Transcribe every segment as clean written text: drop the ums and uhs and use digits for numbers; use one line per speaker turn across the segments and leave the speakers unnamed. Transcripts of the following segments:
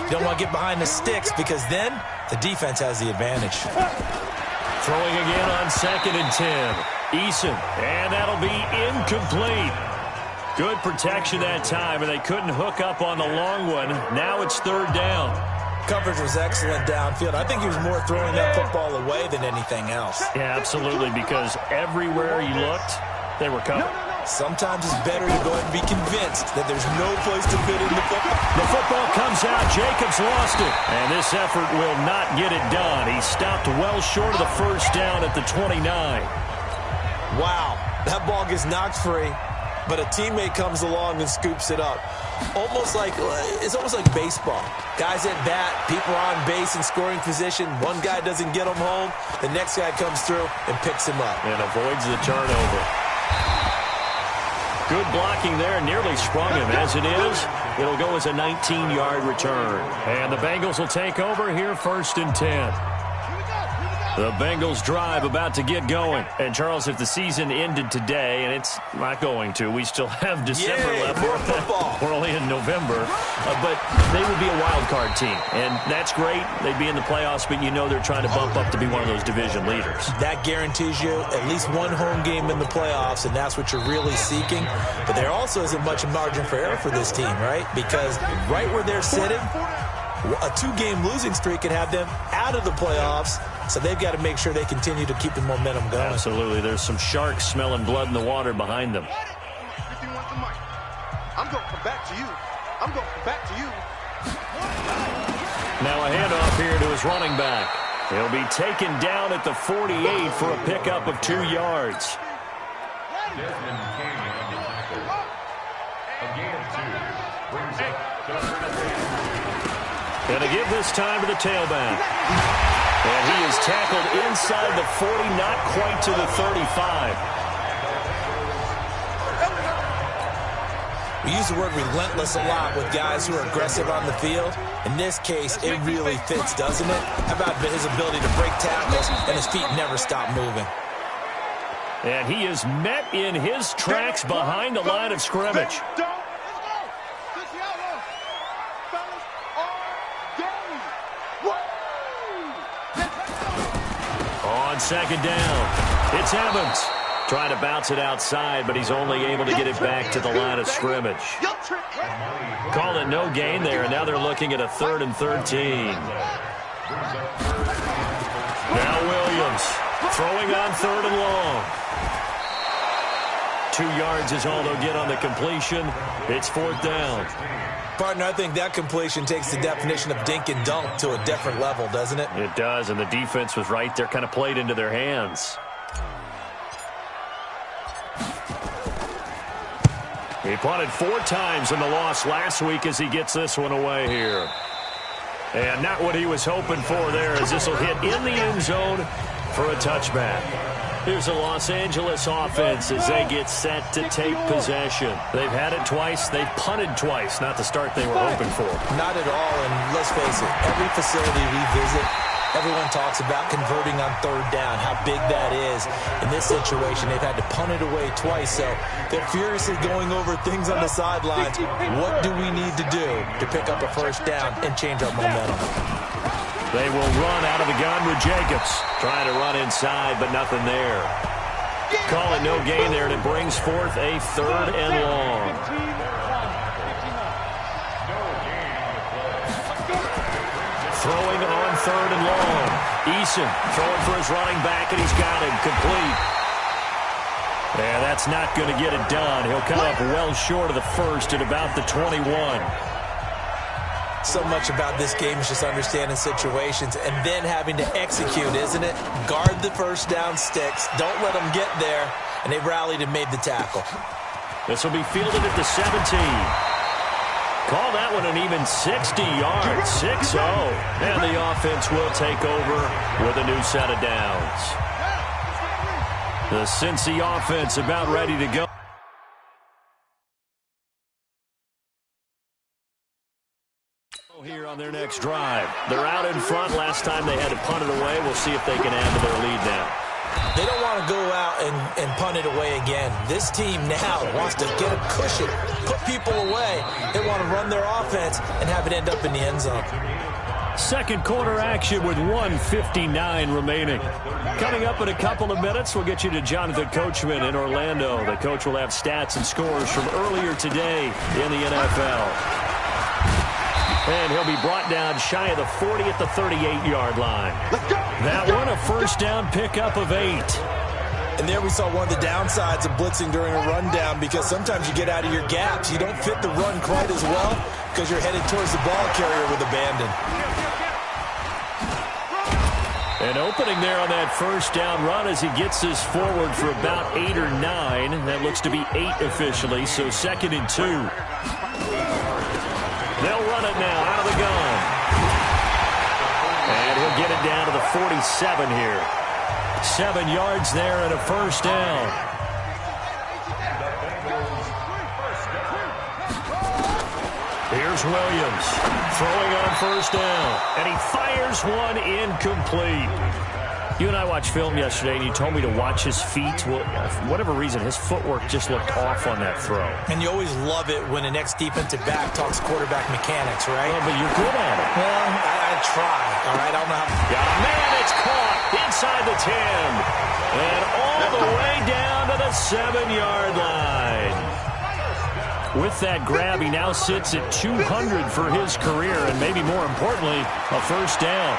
You don't want to get behind the sticks because then the defense has the advantage.
Throwing again on 2nd and 10. Eason, and that'll be incomplete. Good protection that time, and they couldn't hook up on the long one. Now it's 3rd down.
Coverage was excellent downfield. I think he was more throwing that football away than anything else.
Yeah, absolutely, because everywhere he looked, they were covered.
Sometimes it's better to go ahead and be convinced that there's no place to fit in the football.
The football comes out. Jacobs lost it. And this effort will not get it done. He stopped well short of the 1st down at the 29.
Wow, that ball gets knocked free, but a teammate comes along and scoops it up. It's almost like baseball. Guys at bat, people are on base in scoring position. One guy doesn't get him home. The next guy comes through and picks him up.
And avoids the turnover. Good blocking there, nearly sprung him. As it is, it'll go as a 19-yard return. And the Bengals will take over here 1st and 10. The Bengals drive about to get going. And, Charles, if the season ended today, and it's not going to, we still have December left.
More football.
We're only in November. But they would be a wild card team. And that's great. They'd be in the playoffs, but you know they're trying to bump up to be one of those division leaders.
That guarantees you at least one home game in the playoffs, and that's what you're really seeking. But there also isn't much margin for error for this team, right? Because right where they're sitting, a 2-game losing streak can have them out of the playoffs. So they've got to make sure they continue to keep the momentum going.
Absolutely. There's some sharks smelling blood in the water behind them.
I'm going to come back to you. I'm going to come back to you.
Now a handoff here to his running back. He'll be taken down at the 48 for a pickup of 2 yards. Going to give this time to the tailback. And he is tackled inside the 40, not quite to the 35.
We use the word relentless a lot with guys who are aggressive on the field. In this case, it really fits, doesn't it? How about his ability to break tackles and his feet never stop moving?
And he is met in his tracks behind the line of scrimmage. On 2nd down, it's Evans. Trying to bounce it outside, but he's only able to get it back to the line of scrimmage. Call it no gain there, and now they're looking at a 3rd and 13. Now Williams throwing on 3rd and long. 2 yards is all they'll get on the completion. It's 4th down.
Partner, I think that completion takes the definition of dink and dunk to a different level, doesn't it?
It does, and the defense was right there, kind of played into their hands. He punted 4 times in the loss last week as he gets this one away here. And not what he was hoping for there, as this will hit in the end zone for a touchback. Here's the Los Angeles offense as they get set to take possession. They've had it twice. They've punted twice. Not the start they were hoping for.
Not at all, and let's face it, every facility we visit, everyone talks about converting on 3rd down, how big that is. In this situation, they've had to punt it away twice, so they're furiously going over things on the sidelines. What do we need to do to pick up a 1st down and change our momentum?
They will run out of the gun with Jacobs. Trying to run inside, but nothing there. Call it no gain there, and it brings forth a 3rd and long. Throwing on 3rd and long. Eason throwing for his running back, and he's got him complete. Yeah, that's not going to get it done. He'll come up well short of the 1st at about the 21.
So much about this game is just understanding situations and then having to execute, isn't it? Guard the 1st down sticks. Don't let them get there. And they rallied and made the tackle.
This will be fielded at the 17. Call that one an even 60 yards, 6-0. And the offense will take over with a new set of downs. The Cincy offense about ready to go. Here on their next drive. They're out in front. Last time they had to punt it away. We'll see if they can add to their lead now.
They don't want to go out and punt it away again. This team now wants to get a cushion, put people away. They want to run their offense and have it end up in the end zone.
Second quarter action with 1:59 remaining. Coming up in a couple of minutes, we'll get you to Jonathan Coachman in Orlando. The coach will have stats and scores from earlier today in the NFL. And he'll be brought down shy of the 40 at the 38-yard line. That one, a first down pickup of 8.
And there we saw one of the downsides of blitzing during a rundown, because sometimes you get out of your gaps. You don't fit the run quite as well because you're headed towards the ball carrier with abandon.
An opening there on that first down run as he gets this forward for about 8 or 9. That looks to be 8 officially, so 2nd and 2. They'll run it now out of the gun. And he'll get it down to the 47 here. 7 yards there and a first down. Here's Williams throwing on first down. And he fires one incomplete. You and I watched film yesterday, and you told me to watch his feet. Well, for whatever reason, his footwork just looked off on that throw.
And you always love it when an ex-defensive back talks quarterback mechanics, right?
Well, but you're good at it.
Well, I try, all right? I don't know how.
Got a man, it's caught inside the 10. And all the way down to the 7-yard line. With that grab, he now sits at 200 for his career, and maybe more importantly, a first down.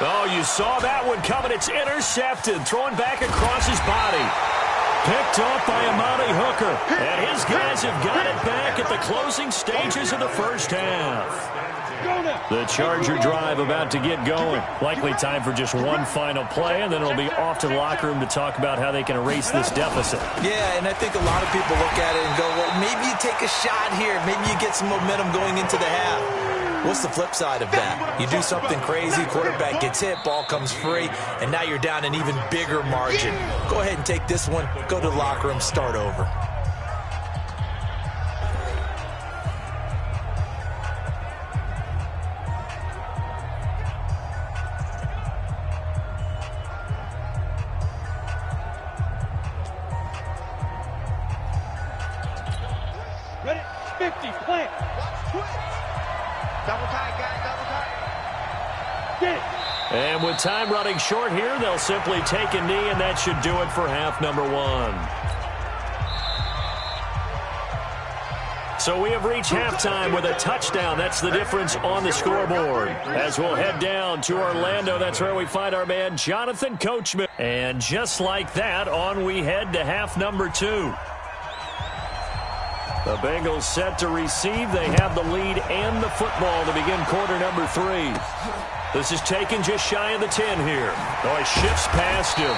Oh, you saw that one coming. It's intercepted. Throwing back across his body. Picked off by Amani Hooker. And his guys have got it back at the closing stages of the first half. The Charger drive about to get going. Likely time for just one final play, and then it'll be off to the locker room to talk about how they can erase this deficit.
Yeah, and I think a lot of people look at it and go, well, maybe you take a shot here. Maybe you get some momentum going into the half. What's the flip side of that? You do something crazy, quarterback gets hit, ball comes free, and now you're down an even bigger margin. Go ahead and take this one, go to the locker room, start over.
Ready? 50, plant. Double tight, guys, double tight. Get it.
And with time running short here, they'll simply take a knee, and that should do it for half number 1. So we have reached halftime with a touchdown. That's the difference on the scoreboard. As we'll head down to Orlando, that's where we find our man Jonathan Coachman. And just like that, on we head to half number 2. The Bengals set to receive. They have the lead and the football to begin quarter number 3. This is taken just shy of the 10 here. Oh, he shifts past him.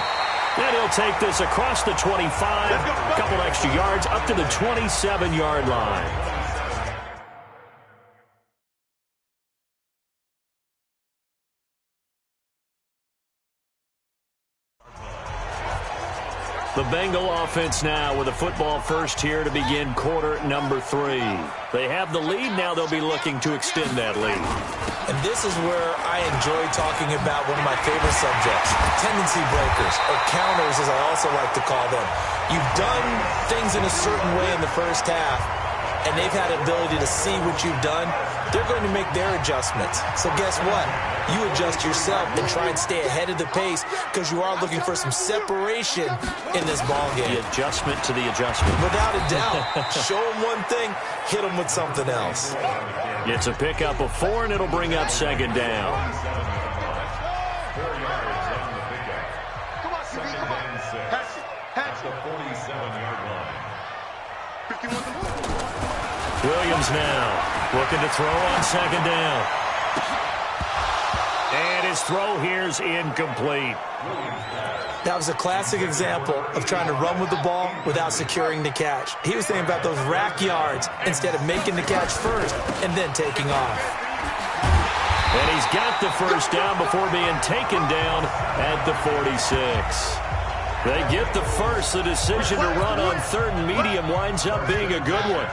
And he'll take this across the 25. A couple extra yards up to the 27-yard line. The Bengal offense now with a football first here to begin quarter number 3. They have the lead. Now they'll be looking to extend that lead.
And this is where I enjoy talking about one of my favorite subjects, tendency breakers, or counters as I also like to call them. You've done things in a certain way in the first half, and they've had the ability to see what you've done. They're going to make their adjustments. So guess what? You adjust yourself and try and stay ahead of the pace because you are looking for some separation in this ball game.
The adjustment to the adjustment.
Without a doubt. Show them one thing, hit them with something else.
It's a pickup of 4, and it'll bring up second down.
Come on, CB, come on. Hatch it. Hatch it.
47-yard line.
51.
Williams now looking to throw on second down. And his throw here's incomplete.
That was a classic example of trying to run with the ball without securing the catch. He was thinking about those rack yards instead of making the catch first and then taking off.
And he's got the first down before being taken down at the 46. They get the first. The decision to run on third and medium winds up being a good one.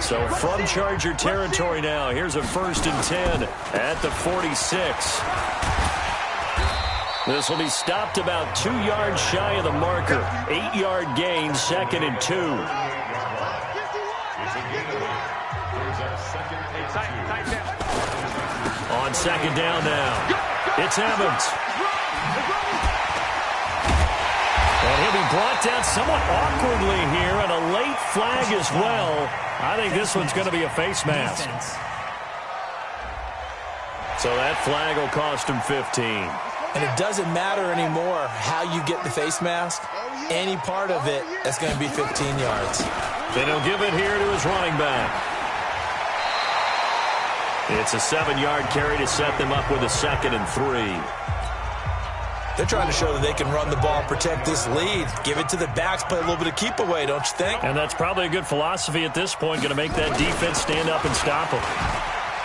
So from Charger territory now, here's a 1st and 10 at the 46. This will be stopped about 2 yards shy of the marker. 8-yard gain, 2nd and 2. On 2nd down now, it's Evans. And he'll be brought down somewhat awkwardly here, and a late flag as well. I think this one's going to be a face mask. So that flag will cost him 15.
And it doesn't matter anymore how you get the face mask. Any part of it, that's going to be 15 yards.
Then he'll give it here to his running back. It's a 7-yard carry to set them up with a 2nd and 3.
They're trying to show that they can run the ball, protect this lead, give it to the backs, play a little bit of keep away, don't you think?
And that's probably a good philosophy at this point, going to make that defense stand up and stop him.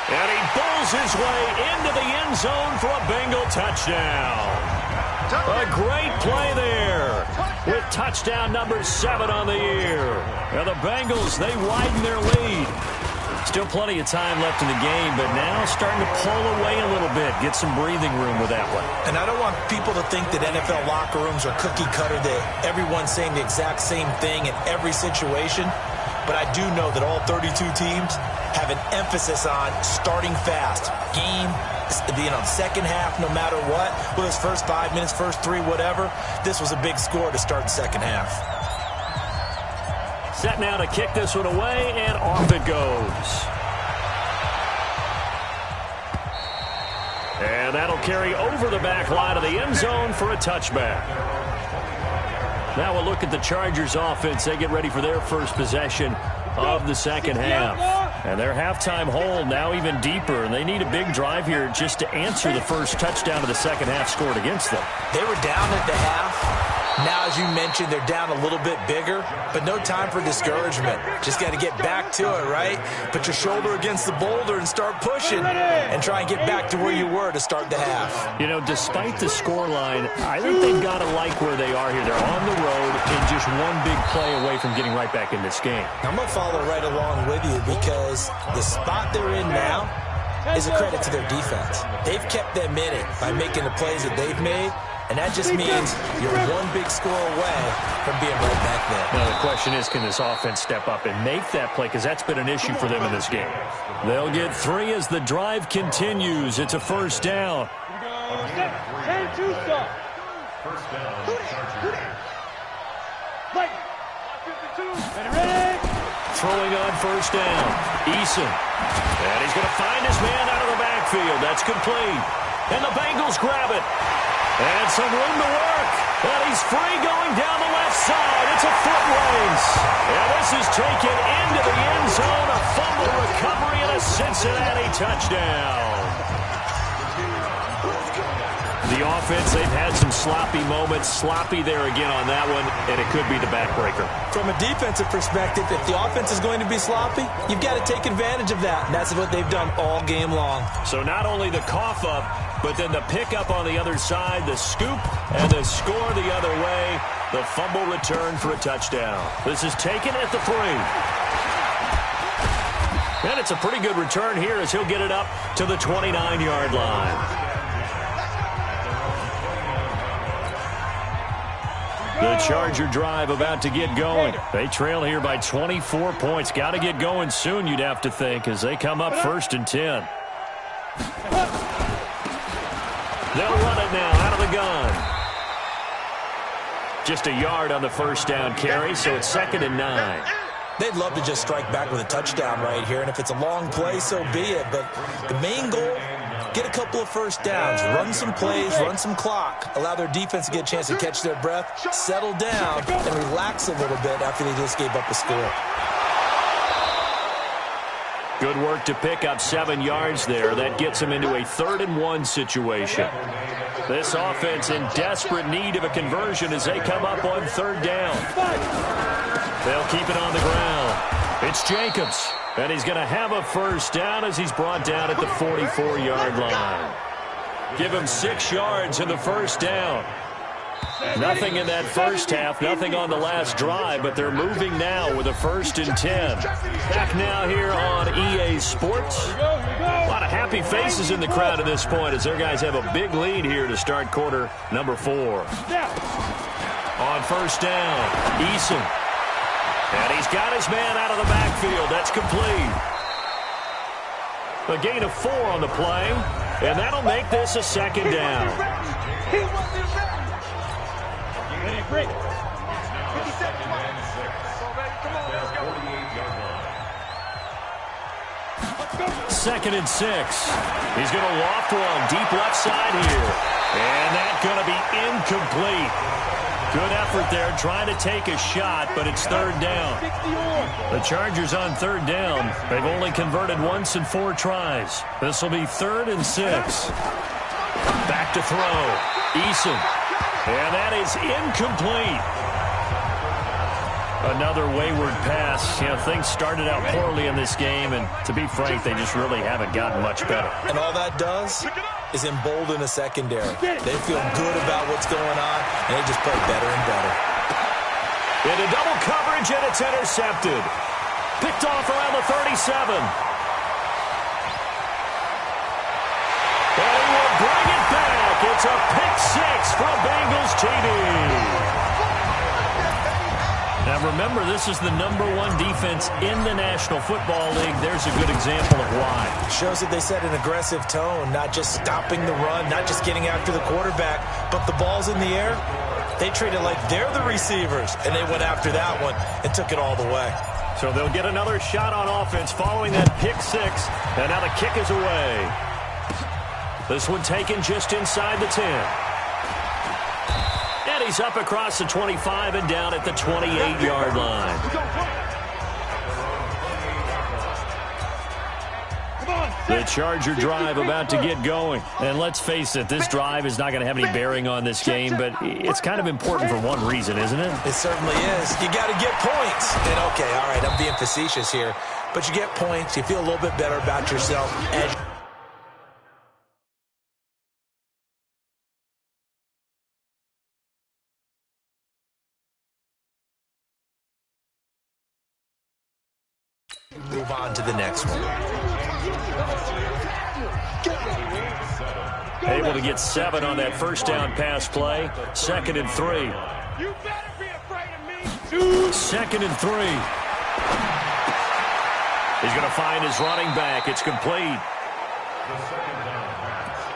And he bowls his way into the end zone for a Bengal touchdown. A great play there with touchdown number 7 on the year. And the Bengals, they widen their lead. Still plenty of time left in the game, but now starting to pull away a little bit, get some breathing room with that one.
And I don't want people to think that NFL locker rooms are cookie cutter, that everyone's saying the exact same thing in every situation. But I do know that all 32 teams have an emphasis on starting fast. Game, second half, no matter what. Whether it's first 5 minutes, first 3, whatever. This was a big score to start the second half.
Set now to kick this one away, and off it goes. And that'll carry over the back line of the end zone for a touchback. Now we'll look at the Chargers offense. They get ready for their first possession of the second half. And their halftime hole now even deeper, and they need a big drive here just to answer the first touchdown of the second half scored against them.
They were down at the half. Now, as you mentioned, they're down a little bit bigger, but no time for discouragement. Just got to get back to it, right? Put your shoulder against the boulder and start pushing and try and get back to where you were to start the half.
You know, despite the scoreline, I think they've got to like where they are here. They're on the road and just one big play away from getting right back in this game.
I'm going to follow right along with you because the spot they're in now is a credit to their defense. They've kept them in it by making the plays that they've made. And that just means you're one big score away from being right back there.
Now the question is, can this offense step up and make that play? Because that's been an issue for them in this game. They'll get 3 as the drive continues. It's a first down. Throwing on first down. Eason. And he's going to find his man out of the backfield. That's complete. And the Bengals grab it. And some room to work. And he's free going down the left side. It's a foot race. And this is taken into the end zone. A fumble recovery and a Cincinnati touchdown. The offense, they've had some sloppy moments. Sloppy there again on that one, and it could be the backbreaker.
From a defensive perspective, if the offense is going to be sloppy, you've got to take advantage of that. And that's what they've done all game long.
So not only the cough up, but then the pickup on the other side, the scoop, and the score the other way. The fumble return for a touchdown. This is taken at the 3. And it's a pretty good return here as he'll get it up to the 29-yard line. The Charger drive about to get going. They trail here by 24 points. Got to get going soon, you'd have to think, as they come up 1st and 10. They'll run it now out of the gun. Just a yard on the first down carry, so it's 2nd and 9.
They'd love to just strike back with a touchdown right here, and if it's a long play, so be it. But the main goal, get a couple of first downs, run some plays, run some clock, allow their defense to get a chance to catch their breath, settle down, and relax a little bit after they just gave up a score.
Good work to pick up 7 yards there. That gets them into a 3rd and 1 situation. This offense in desperate need of a conversion as they come up on 3rd down. They'll keep it on the ground. It's Jacobs. And he's going to have a first down as he's brought down at the 44-yard line. Give him 6 yards in the first down. Nothing in that first half, nothing on the last drive, but they're moving now with a 1st and 10. Back now here on EA Sports. A lot of happy faces in the crowd at this point as their guys have a big lead here to start quarter number 4. On first down, Eason. And he's got his man out of the backfield. That's complete. A gain of 4 on the play, and that'll make this a second down.
He wasn't ready. Ready, break. 57 Come on, let's go.
Second and 6. He's going to loft one deep left side here. And that's going to be incomplete. Good effort there trying to take a shot, but it's third down. The Chargers on third down. They've only converted once in 4 tries. This will be 3rd and 6. Back to throw. Eason. And that is incomplete. Another wayward pass. You know, things started out poorly in this game, and to be frank, they just really haven't gotten much better.
And all that does is embolden a secondary. They feel good about what's going on, and they just play better and better.
Into double coverage, and it's intercepted. Picked off around the 37. And he will bring it back. It's a pick 6 from Bengals TD. Now remember, this is the #1 defense in the National Football League. There's a good example of why.
Shows that they set an aggressive tone, not just stopping the run, not just getting after the quarterback, but the ball's in the air. They treat it like they're the receivers, and they went after that one and took it all the way.
So they'll get another shot on offense following that pick 6, and now the kick is away. This one taken just inside the 10. And he's up across the 25 and down at the 28-yard line. The Charger drive about to get going. And let's face it, this drive is not going to have any bearing on this game, but it's kind of important for one reason, isn't it?
It certainly is. You got to get points. And okay, all right, I'm being facetious here, but you get points, you feel a little bit better about yourself as move on to the next one.
Able to get 7 on that first down pass play. 2nd and 3.
You better be afraid of me.
2nd and 3. He's going to find his running back. It's complete.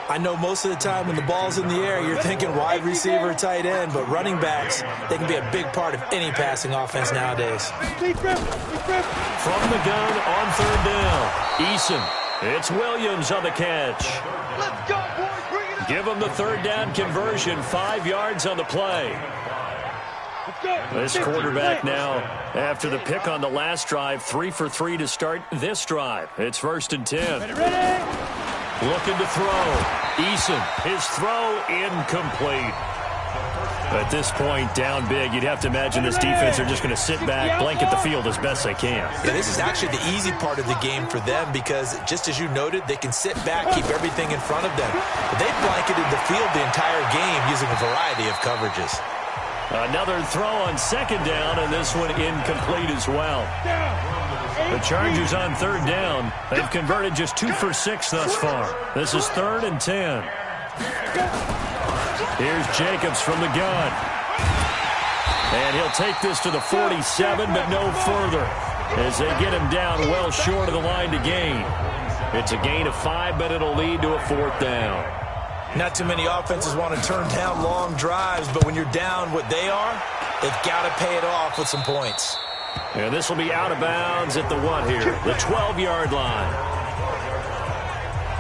I know most of the time when the ball's in the air, you're thinking wide receiver, tight end, but running backs, they can be a big part of any passing offense nowadays.
From the gun on third down, Eason. It's Williams on the catch.
Let's go, boys. Bring it up.
Give him the third down conversion, 5 yards on the play. This quarterback now, after the pick on the last drive, 3 for 3 to start this drive. It's 1st and 10.
Ready?
Looking to throw. Eason, his throw incomplete. At this point, down big, you'd have to imagine this defense are just going to sit back, blanket the field as best they can.
Yeah, this is actually the easy part of the game for them because, just as you noted, they can sit back, keep everything in front of them. But they blanketed the field the entire game using a variety of coverages.
Another throw on 2nd down, and this one incomplete as well. The Chargers on third down. They've converted just 2 for 6 thus far. This is 3rd and 10. Here's Jacobs from the gun. And he'll take this to the 47, but no further, as they get him down well short of the line to gain. It's a gain of 5, but it'll lead to a 4th down.
Not too many offenses want to turn down long drives, but when you're down what they are, they've got to pay it off with some points.
And this will be out of bounds at the 1 here, the 12-yard line.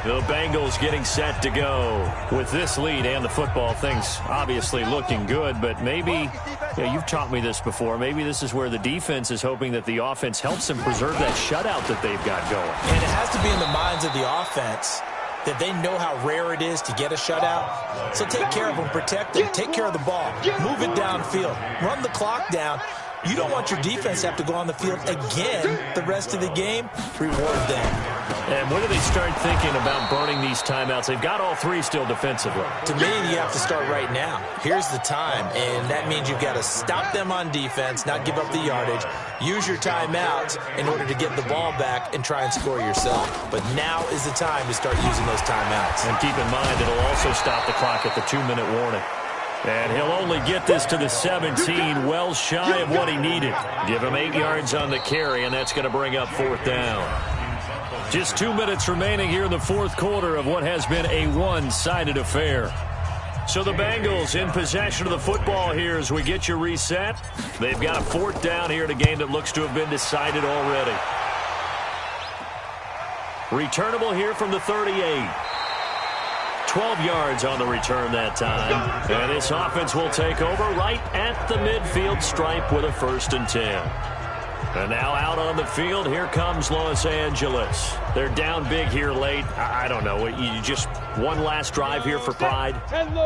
The Bengals getting set to go. With this lead and the football, things obviously looking good, but maybe, you've taught me this before, maybe this is where the defense is hoping that the offense helps them preserve that shutout that they've got going.
And it has to be in the minds of the offense that they know how rare it is to get a shutout. So take care of them, protect them, take care of the ball, move it downfield, run the clock down. You don't want your defense to have to go on the field again the rest of the game. Reward them.
And when do they start thinking about burning these timeouts? They've got all three still defensively.
To me, you have to start right now. Here's the time, and that means you've got to stop them on defense, not give up the yardage, use your timeouts in order to get the ball back and try and score yourself. But now is the time to start using those timeouts.
And keep in mind, it'll also stop the clock at the 2-minute warning. And he'll only get this to the 17, well shy of what he needed. Give him 8 yards on the carry, and that's going to bring up 4th down. Just 2 minutes remaining here in the fourth quarter of what has been a one-sided affair. So the Bengals in possession of the football here as we get you reset. They've got a 4th down here in a game that looks to have been decided already. Returnable here from the 38. 12 yards on the return that time. And this offense will take over right at the midfield stripe with a 1st and 10. And now out on the field, here comes Los Angeles. They're down big here late. I don't know. You just one last drive here for pride?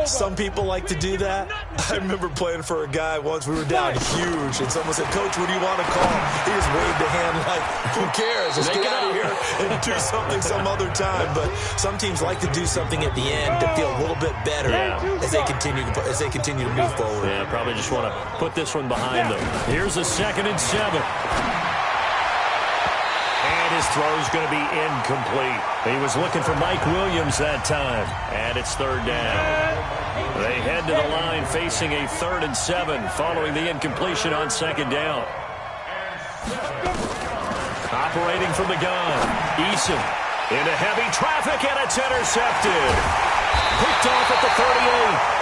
Some people like to do that. I remember playing for a guy once. We were down huge, and someone said, "Coach, what do you want to call?" He just waved a hand like, who cares? Just get out of here and do something some other time. But some teams like to do something at the end to feel a little bit better as they continue to move forward.
Yeah, probably just want to put this one behind them. Here's a 2nd and 7. And his throw's going to be incomplete. He was looking for Mike Williams that time. And it's 3rd down. They head to the line facing a 3rd and 7 following the incompletion on 2nd down. Operating from the gun. Eason into heavy traffic, and it's intercepted. Picked off at the 38.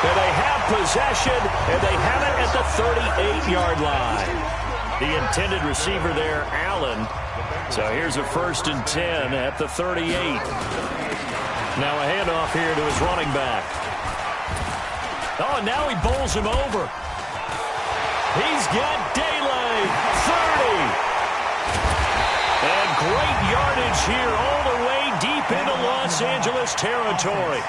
And they have possession, and they have it at the 38-yard line. The intended receiver there, Allen. So here's a 1st and 10 at the 38. Now a handoff here to his running back. Oh, and now he bowls him over. He's got daylight. 30. And great yardage here all the way deep into Los Angeles territory.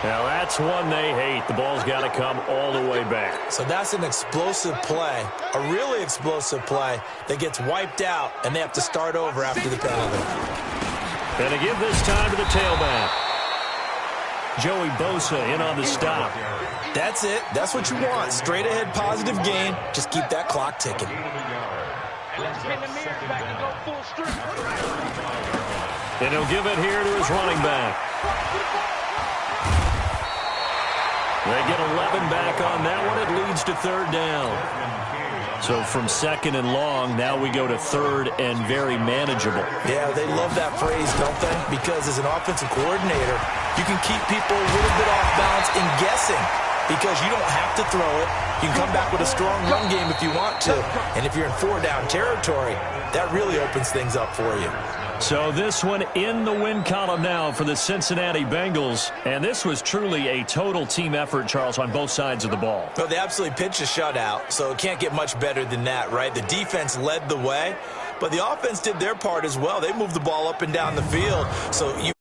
Now, that's one they hate. The ball's got to come all the way back.
So that's an explosive play, a really explosive play that gets wiped out, and they have to start over after the penalty.
And to give this time to the tailback. Joey Bosa in on the stop.
That's it. That's what you want. Straight ahead positive gain. Just keep that clock ticking.
And he'll give it here to his running back. They get 11 back on that one. It leads to 3rd down. So from 2nd and long, now we go to 3rd and very manageable.
Yeah, they love that phrase, don't they? Because as an offensive coordinator, you can keep people a little bit off balance in guessing because you don't have to throw it. You can come back with a strong run game if you want to. And if you're in 4-down territory, that really opens things up for you.
So this one in the win column now for the Cincinnati Bengals. And this was truly a total team effort, Charles, on both sides of the ball.
Well, they absolutely pitched a shutout, so it can't get much better than that, right? The defense led the way, but the offense did their part as well. They moved the ball up and down the field. So you